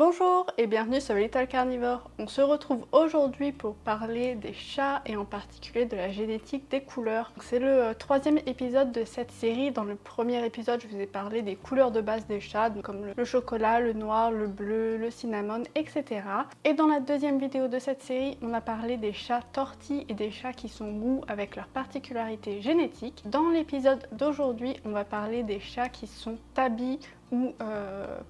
Bonjour et bienvenue sur Little Carnivore. On se retrouve aujourd'hui pour parler des chats et en particulier de la génétique des couleurs. C'est le troisième épisode de cette série. Dans le premier épisode, je vous ai parlé des couleurs de base des chats, comme le chocolat, le noir, le bleu, le cinnamon, etc. Et dans la deuxième vidéo de cette série, on a parlé des chats tortilles et des chats qui sont mous avec leurs particularités génétiques. Dans l'épisode d'aujourd'hui, on va parler des chats qui sont tabis ou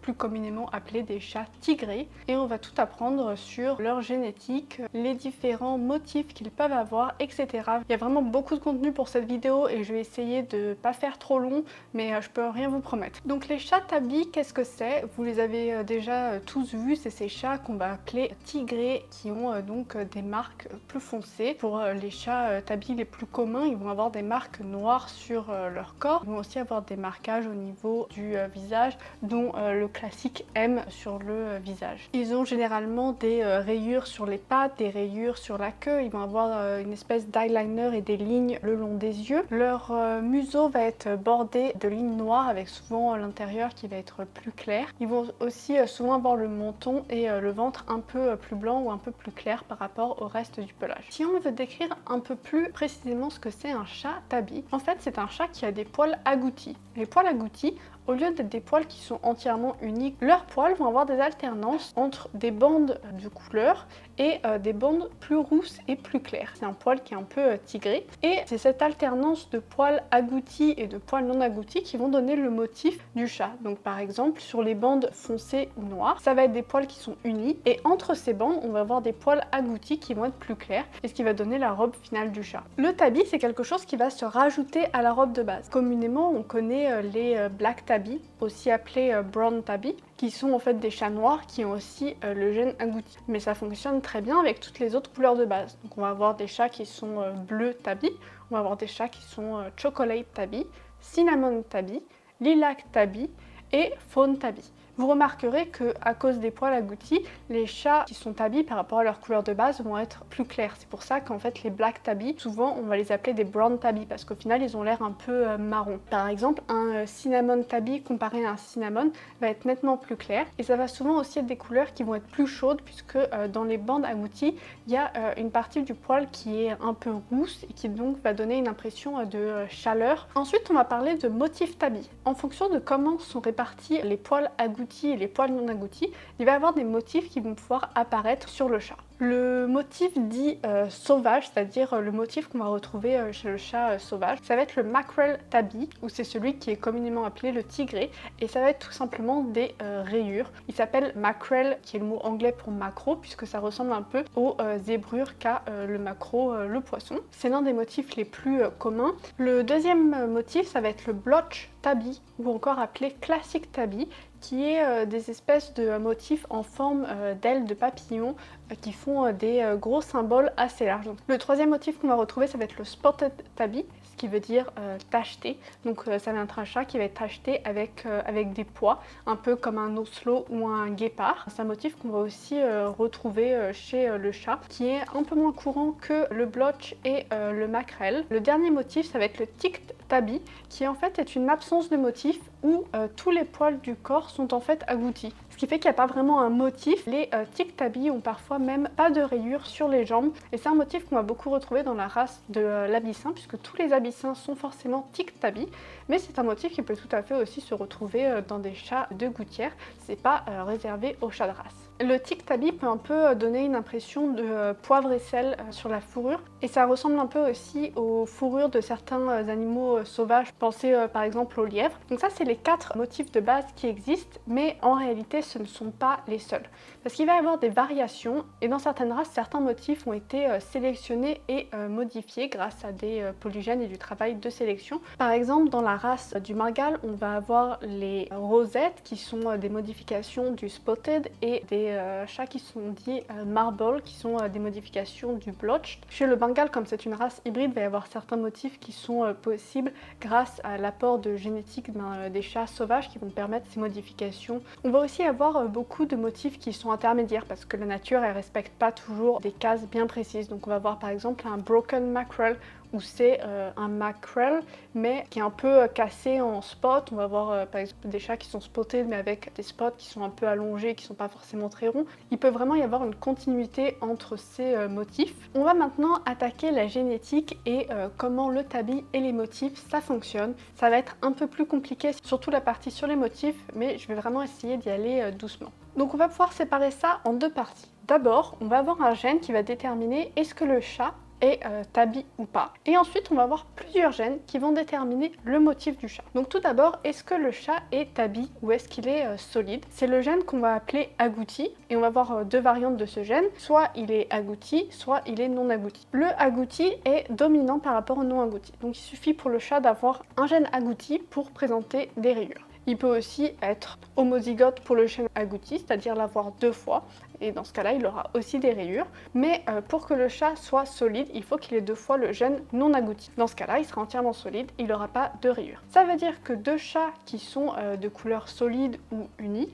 plus communément appelés des chats tigrés, et on va tout apprendre sur leur génétique, les différents motifs qu'ils peuvent avoir, etc. Il y a vraiment beaucoup de contenu pour cette vidéo et je vais essayer de pas faire trop long, mais je peux rien vous promettre. Donc les chats tabis, qu'est-ce que c'est? Vous les avez déjà tous vus, c'est ces chats qu'on va appeler tigrés qui ont donc des marques plus foncées. Pour les chats tabis les plus communs, ils vont avoir des marques noires sur leur corps. Ils vont aussi avoir des marquages au niveau du visage, dont le classique M sur le visage. Ils ont généralement des rayures sur les pattes, des rayures sur la queue, ils vont avoir une espèce d'eyeliner et des lignes le long des yeux. Leur museau va être bordé de lignes noires avec souvent l'intérieur qui va être plus clair. Ils vont aussi souvent avoir le menton et le ventre un peu plus blanc ou un peu plus clair par rapport au reste du pelage. Si on veut décrire un peu plus précisément ce que c'est un chat tabi, en fait c'est un chat qui a des poils agoutis. Les poils agoutis, au lieu d'être des poils qui sont entièrement uniques, leurs poils vont avoir des alternances entre des bandes de couleur et des bandes plus rousses et plus claires. C'est un poil qui est un peu tigré, et c'est cette alternance de poils agoutis et de poils non agoutis qui vont donner le motif du chat. Donc par exemple, sur les bandes foncées ou noires, ça va être des poils qui sont unis, et entre ces bandes, on va avoir des poils agoutis qui vont être plus clairs, et ce qui va donner la robe finale du chat. Le tabi, c'est quelque chose qui va se rajouter à la robe de base. Communément, on connaît les black tabby, aussi appelés brown tabby, qui sont en fait des chats noirs qui ont aussi le gène agouti. Mais ça fonctionne très bien avec toutes les autres couleurs de base. Donc on va avoir des chats qui sont bleus tabby, on va avoir des chats qui sont chocolate tabby, cinnamon tabby, lilac tabby et fawn tabby. Vous remarquerez que à cause des poils agoutis, les chats qui sont tabis par rapport à leur couleur de base vont être plus clairs. C'est pour ça qu'en fait les black tabby, souvent on va les appeler des brown tabby parce qu'au final ils ont l'air un peu marron. Par exemple, un cinnamon tabby comparé à un cinnamon va être nettement plus clair, et ça va souvent aussi être des couleurs qui vont être plus chaudes puisque dans les bandes agouties, il y a une partie du poil qui est un peu rousse et qui donc va donner une impression de chaleur. Ensuite, on va parler de motif tabby. En fonction de comment sont répartis les poils agoutis et les poils non agoutis, il va y avoir des motifs qui vont pouvoir apparaître sur le chat. Le motif dit sauvage, c'est-à-dire le motif qu'on va retrouver chez le chat sauvage, ça va être le mackerel tabby, ou c'est celui qui est communément appelé le tigré, et ça va être tout simplement des rayures. Il s'appelle mackerel, qui est le mot anglais pour maquereau, puisque ça ressemble un peu aux zébrures qu'a le maquereau, le poisson. C'est l'un des motifs les plus communs. Le deuxième motif, ça va être le blotch tabby, ou encore appelé classic tabby, qui est des espèces de motifs en forme d'ailes de papillon qui font des gros symboles assez larges. Donc, le troisième motif qu'on va retrouver, ça va être le spotted tabby, ce qui veut dire tacheté. Donc ça va être un chat qui va être tacheté avec des pois, un peu comme un oslo ou un guépard. C'est un motif qu'on va aussi retrouver chez le chat, qui est un peu moins courant que le blotch et le mackerel. Le dernier motif, ça va être le ticked tabby, qui en fait est une absence de motif où tous les poils du corps sont en fait agoutis. Ce qui fait qu'il n'y a pas vraiment un motif. Les tick tabby ont parfois même pas de rayures sur les jambes, et c'est un motif qu'on va beaucoup retrouver dans la race de l'abyssin, puisque tous les abyssins sont forcément tick tabby, mais c'est un motif qui peut tout à fait aussi se retrouver dans des chats de gouttière. C'est pas réservé aux chats de race. Le tick tabby peut un peu donner une impression de poivre et sel sur la fourrure, et ça ressemble un peu aussi aux fourrures de certains animaux sauvages. Pensez par exemple aux lièvres. Donc ça, c'est les 4 motifs de base qui existent, mais en réalité ce ne sont pas les seuls. Parce qu'il va y avoir des variations, et dans certaines races, certains motifs ont été sélectionnés et modifiés grâce à des polygènes et du travail de sélection. Par exemple, dans la race du margal, on va avoir les rosettes qui sont des modifications du spotted, et des chats qui sont dits marble, qui sont des modifications du blotched. Chez le bengal, comme c'est une race hybride, il va y avoir certains motifs qui sont possibles grâce à l'apport de génétique des chats sauvages qui vont permettre ces modifications. On va aussi avoir beaucoup de motifs qui sont intermédiaires parce que la nature elle respecte pas toujours des cases bien précises. Donc on va avoir par exemple un broken mackerel où c'est un mackerel mais qui est un peu cassé en spots. On va voir par exemple des chats qui sont spotted mais avec des spots qui sont un peu allongés, qui sont pas forcément très ronds. Il peut vraiment y avoir une continuité entre ces motifs. On va maintenant attaquer la génétique et comment le tabi et les motifs ça fonctionne. Ça va être un peu plus compliqué, surtout la partie sur les motifs, mais je vais vraiment essayer d'y aller doucement. Donc on va pouvoir séparer ça en deux parties. D'abord, on va avoir un gène qui va déterminer est-ce que le chat est tabi ou pas. Et ensuite, on va avoir plusieurs gènes qui vont déterminer le motif du chat. Donc tout d'abord, est-ce que le chat est tabi ou est-ce qu'il est solide? C'est le gène qu'on va appeler agouti et on va avoir deux variantes de ce gène. Soit il est agouti, soit il est non agouti. Le agouti est dominant par rapport au non agouti. Donc il suffit pour le chat d'avoir un gène agouti pour présenter des rayures. Il peut aussi être homozygote pour le gène agouti, c'est-à-dire l'avoir deux fois, et dans ce cas-là, il aura aussi des rayures. Mais pour que le chat soit solide, il faut qu'il ait deux fois le gène non agouti. Dans ce cas-là, il sera entièrement solide, il n'aura pas de rayures. Ça veut dire que deux chats qui sont de couleur solide ou unie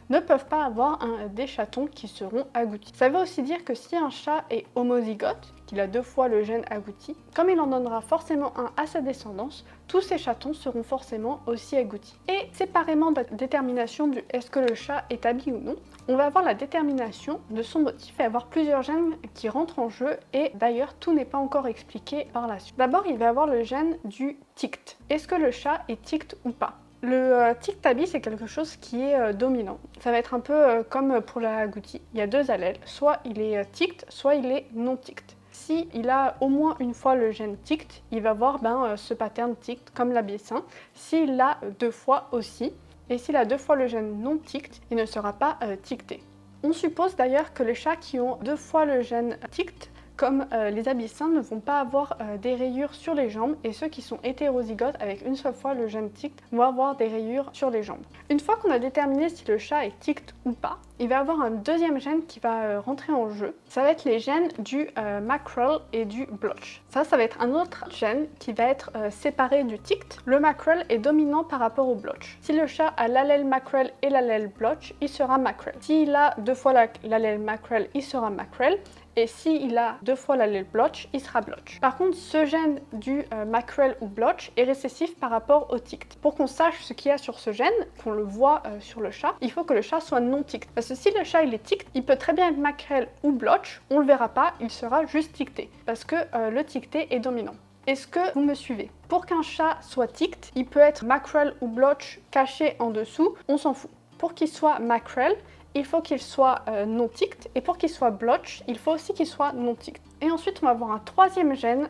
ne peuvent pas avoir des chatons qui seront agoutis. Ça veut aussi dire que si un chat est homozygote, qu'il a deux fois le gène agouti, comme il en donnera forcément un à sa descendance, tous ces chatons seront forcément aussi agoutis. Et séparément de la détermination du est-ce que le chat est tabi ou non, on va avoir la détermination de son motif. Il va y avoir plusieurs gènes qui rentrent en jeu et d'ailleurs tout n'est pas encore expliqué par la suite. D'abord il va y avoir le gène du tict. Est-ce que le chat est tict ou pas? Le tic tabi c'est quelque chose qui est dominant. Ça va être un peu comme pour la agouti. Il y a deux allèles, soit il est tict, soit il est non tict. Si il a au moins une fois le gène tict, il va avoir ce pattern tict comme l'abyssin. S'il l'a deux fois aussi, et s'il a deux fois le gène non tict, il ne sera pas ticté. On suppose d'ailleurs que les chats qui ont deux fois le gène tict, comme les abyssins, ne vont pas avoir des rayures sur les jambes, et ceux qui sont hétérozygotes avec une seule fois le gène tict vont avoir des rayures sur les jambes. Une fois qu'on a déterminé si le chat est tict ou pas, il va y avoir un deuxième gène qui va rentrer en jeu. Ça va être les gènes du mackerel et du blotch. Ça va être un autre gène qui va être séparé du tict. Le mackerel est dominant par rapport au blotch. Si le chat a l'allèle mackerel et l'allèle blotch, il sera mackerel. S'il a deux fois l'allèle mackerel, il sera mackerel. Et s'il a deux fois l'allèle blotch, il sera blotch. Par contre, ce gène du mackerel ou blotch est récessif par rapport au tict. Pour qu'on sache ce qu'il y a sur ce gène, qu'on le voit sur le chat, il faut que le chat soit non tict. Parce que si le chat il est tict, il peut très bien être mackerel ou blotch, on le verra pas, il sera juste ticté. Parce que le ticté est dominant. Est-ce que vous me suivez? Pour qu'un chat soit tict, il peut être mackerel ou blotch caché en dessous, on s'en fout. Pour qu'il soit mackerel, il faut qu'il soit non tict, et pour qu'il soit blotch, il faut aussi qu'il soit non tict. Et ensuite, on va avoir un troisième gène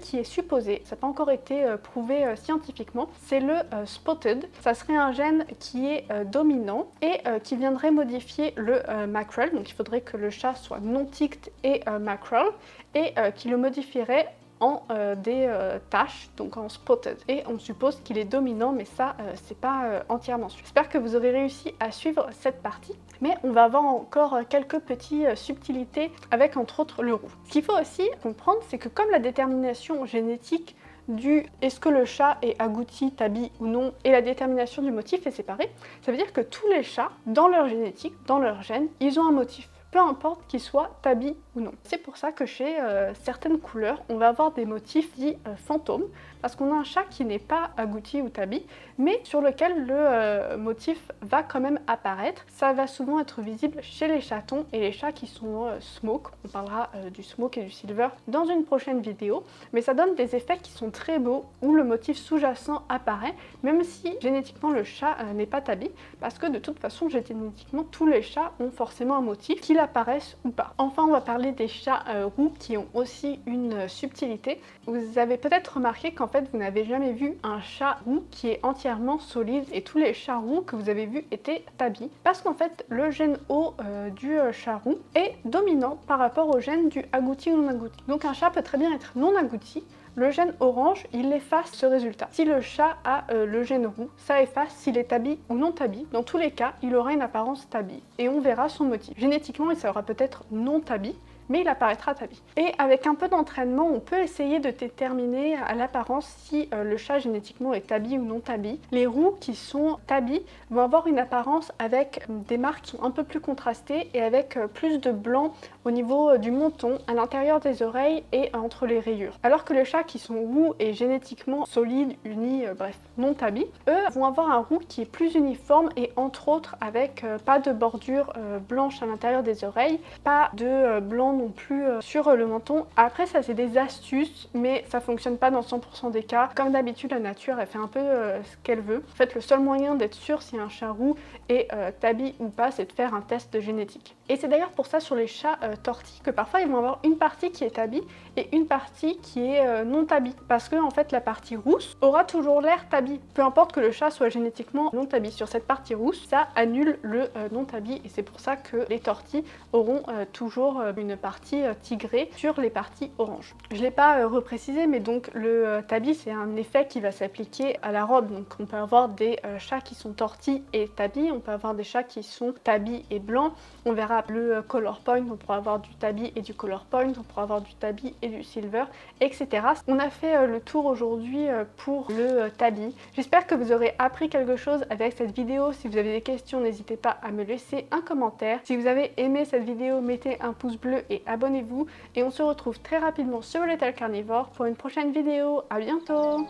qui est supposé, ça n'a pas encore été prouvé scientifiquement, c'est le spotted. Ça serait un gène qui est dominant et qui viendrait modifier le mackerel, donc il faudrait que le chat soit non tict et mackerel, et qui le modifierait en des taches, donc en spotted. Et on suppose qu'il est dominant, mais ça, c'est pas entièrement sûr. J'espère que vous aurez réussi à suivre cette partie, mais on va avoir encore quelques petites subtilités avec entre autres le roux. Ce qu'il faut aussi comprendre, c'est que comme la détermination génétique du est-ce que le chat est agouti, tabi ou non, et la détermination du motif est séparée, ça veut dire que tous les chats, dans leur génétique, dans leur gène, ils ont un motif. Peu importe qu'il soit tabi ou non. C'est pour ça que chez certaines couleurs, on va avoir des motifs dits fantômes, parce qu'on a un chat qui n'est pas agouti ou tabi, mais sur lequel le motif va quand même apparaître. Ça va souvent être visible chez les chatons et les chats qui sont smoke. On parlera du smoke et du silver dans une prochaine vidéo, mais ça donne des effets qui sont très beaux, où le motif sous-jacent apparaît, même si génétiquement le chat n'est pas tabi, parce que de toute façon, génétiquement, tous les chats ont forcément un motif, qu'il apparaisse ou pas. Enfin, on va parler des chats roux qui ont aussi une subtilité. Vous avez peut-être remarqué qu'en fait, vous n'avez jamais vu un chat roux qui est entièrement solide, et tous les chats roux que vous avez vus étaient tabis, parce qu'en fait, le gène O du chat roux est dominant par rapport au gène du agouti ou non agouti. Donc un chat peut très bien être non agouti. Le gène orange, il efface ce résultat. Si le chat a le gène roux, ça efface s'il est tabi ou non tabi. Dans tous les cas, il aura une apparence tabi et on verra son motif. Génétiquement, il sera peut-être non tabi, mais il apparaîtra tabby. Et avec un peu d'entraînement, on peut essayer de déterminer à l'apparence si le chat génétiquement est tabby ou non tabby. Les roux qui sont tabby vont avoir une apparence avec des marques qui sont un peu plus contrastées et avec plus de blanc au niveau du menton, à l'intérieur des oreilles et entre les rayures. Alors que les chats qui sont roux et génétiquement solides, unis, bref, non tabby, eux vont avoir un roux qui est plus uniforme et entre autres avec pas de bordure blanche à l'intérieur des oreilles, pas de blanc non plus sur le menton. Après ça c'est des astuces, mais ça fonctionne pas dans 100% des cas. Comme d'habitude la nature elle fait un peu ce qu'elle veut. En fait le seul moyen d'être sûr si un chat roux est tabby ou pas, c'est de faire un test génétique. Et c'est d'ailleurs pour ça sur les chats tortilles que parfois ils vont avoir une partie qui est tabby et une partie qui est non tabby, parce que en fait la partie rousse aura toujours l'air tabby, peu importe que le chat soit génétiquement non tabby. Sur cette partie rousse, ça annule le non tabby et c'est pour ça que les tortilles auront toujours une partie tigrée sur les parties oranges. Je l'ai pas reprécisé, mais donc le tabby c'est un effet qui va s'appliquer à la robe. Donc on peut avoir des chats qui sont tortilles et tabby, on peut avoir des chats qui sont tabby et blanc. On verra le color point, on pourra avoir du tabby et du color point, on pourra avoir du tabby et du silver, etc. On a fait le tour aujourd'hui pour le tabby. J'espère que vous aurez appris quelque chose avec cette vidéo. Si vous avez des questions, n'hésitez pas à me laisser un commentaire. Si vous avez aimé cette vidéo, mettez un pouce bleu et abonnez-vous. Et on se retrouve très rapidement sur Little Carnivore pour une prochaine vidéo. À bientôt!